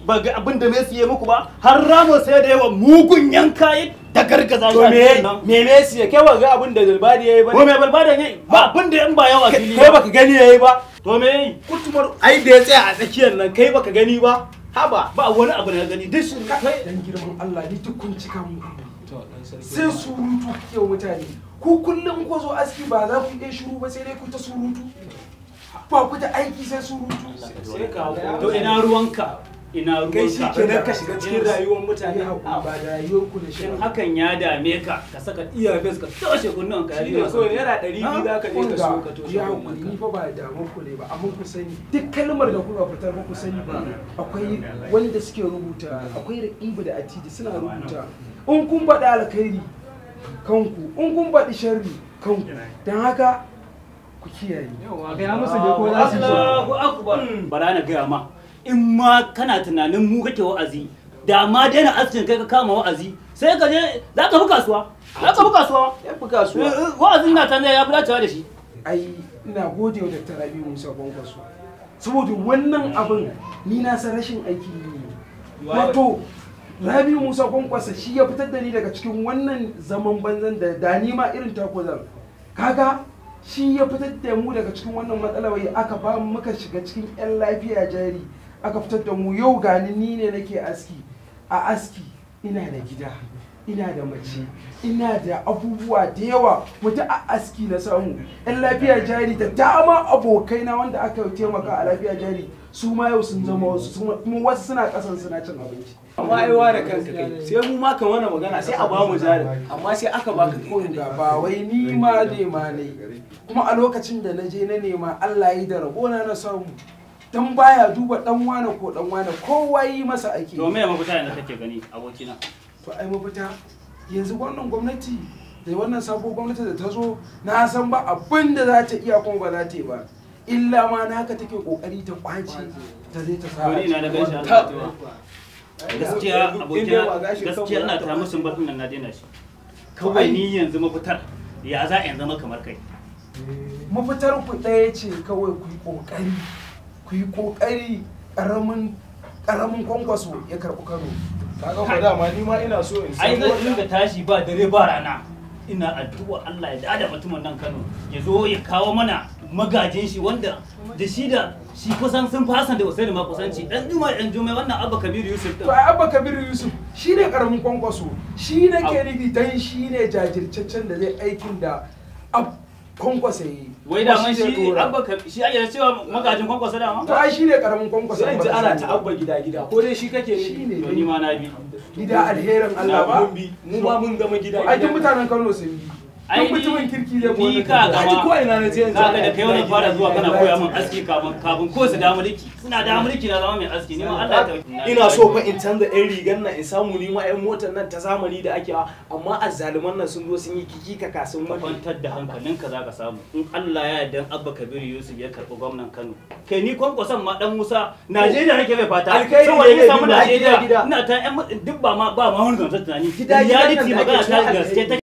ba ga abin da Messi ya muku ba har Ramos sai da yawa mugun yanka da gargaza shi me Messi ya kai ba ga abin da Balbadi yayi ba ko me Balbadi yayi ba abin da in ba yawa fili kai baka gani yayi ba to me yayi kutumar ai da ya tsaya a tsakiyar nan kai baka gani ba haba ba wani abu da gani duk shi kai dan girman Allah ni duk kun cika mu sai surutu kuke mutane ku kullum ko zo aski ba za ku iya shiru ba sai dai ku ta surutu ba ku da aiki sai surutu sai ka to ina ruwanka kai shi kenan ka shiga cikin rayuwar mutane ba da rayuwar ku da shi hakan ya dame ka ka saka earpiece ka toshe kunnan ka yi so naira 200 za ka je ka so ka toshe ya hakuri ni fa ba da ku ne ba amma ku sani duk kalmar da kuka fitar ba ku sani ba akwai wanda suke rubuta akwai raqibu da atidi suna rubuta in kun faɗi alkhairi kanku in kun faɗi sharri kanku dan haka ku kiyaye yawa ga musu da ko za su Allahu akbar bara na ga ma in ma kana tunanin mu kake wa'azi da ma daina askin kai ka kama wa'azi sai ka je za ka fi kasuwa ya fi kasuwa wa'azin na tanda ya fi dacewa da shi ai ina gode wa Dr. Rabi Musa Kwankwaso saboda wannan abin ni na san rashin aiki ne wato Rabi Musa Kwankwaso shi ya fitar da ni daga cikin wannan zaman banzan da ni ma irin takozan kaga shi ya fitar da mu daga cikin wannan matsala wai aka ba mu muka shiga cikin yan lafiya jari aka fitar da mu yau gani ni ne nake aski a aski ina da gida ina da mace ina da abubuwa da yawa mutu a aski na samu yan lafiya jari da dama abokaina wanda aka taimaka a lafiya jari su ma yau sun zama wasu kuma wasu suna kasan suna cin abinci amma ai wa da kanka kai sai mu ma kan wannan magana sai a ba mu jari amma sai aka baka kai ba wai ni ma ne ma ne kuma a lokacin da na je na nema Allah yi da rabona na samu dan baya duba dan wane ko dan wane kowa yi masa ake to me mafita yanzu kake gani abokina to ai mafita yanzu wannan gwamnati da wannan sabo gwamnati da ta zo na san ba abin da za ta iya kuma ba za ta yi ba illa ma na haka take kokari ta kwace ta zai ta sa ina da gaishe gaskiya abokina gaskiya ina ta musun batun nan na daina shi kawai ni yanzu mafitar ya za in zama kamar kai mafitar ku ɗaya ce kawai ku yi kokari karamin kwankwaso ya karɓi Kano kaga ko dama ni ma ina so in ai zan dinga tashi ba dare ba rana ina addu'a Allah ya dada mutumin nan Kano ya zo ya kawo mana magajin shi wanda da shi kusan sun fasan da Usaini ma kusanci dan Jumai wannan Abba Kabiru Yusuf din to ai Abba Kabiru Yusuf shine karamin kwankwaso shi nake nufi dan shine jajirtaccen da zai aikin da kwankwasa yi wai da man shi Abba shi ake cewa magajin kwankwasa da ma to ai shine karamin kwankwaso sai ji ana ta Abba gida ko dai shi kake ne to ni ma na bi gida alherin Allah ba mu ba mun gama gida ai duk mutanen Kano sun bi ai mutumin kirki zai ni ka gama ko ina na je yanzu kaga da kai wani fara zuwa kana koya min aski kafin ko su da mulki suna da mulki na zama mai aski ni ma Allah ya tabbata ina so fa in canza ɗan rigan nan in samu ni ma ɗan motar nan ta zamani da ake amma azzaluman nan sun zo sun yi kiki ka sun kwantar da hankalinka zaka samu in Allah ya yarda Abba Kabiru Yusuf ya karɓi gwamnan Kano kai ni kwankwason ma dan Musa Najeriya nake mai fata saboda ni samu Najeriya ina ta duk ba ma wani gamsar tunani reality magana ta gaske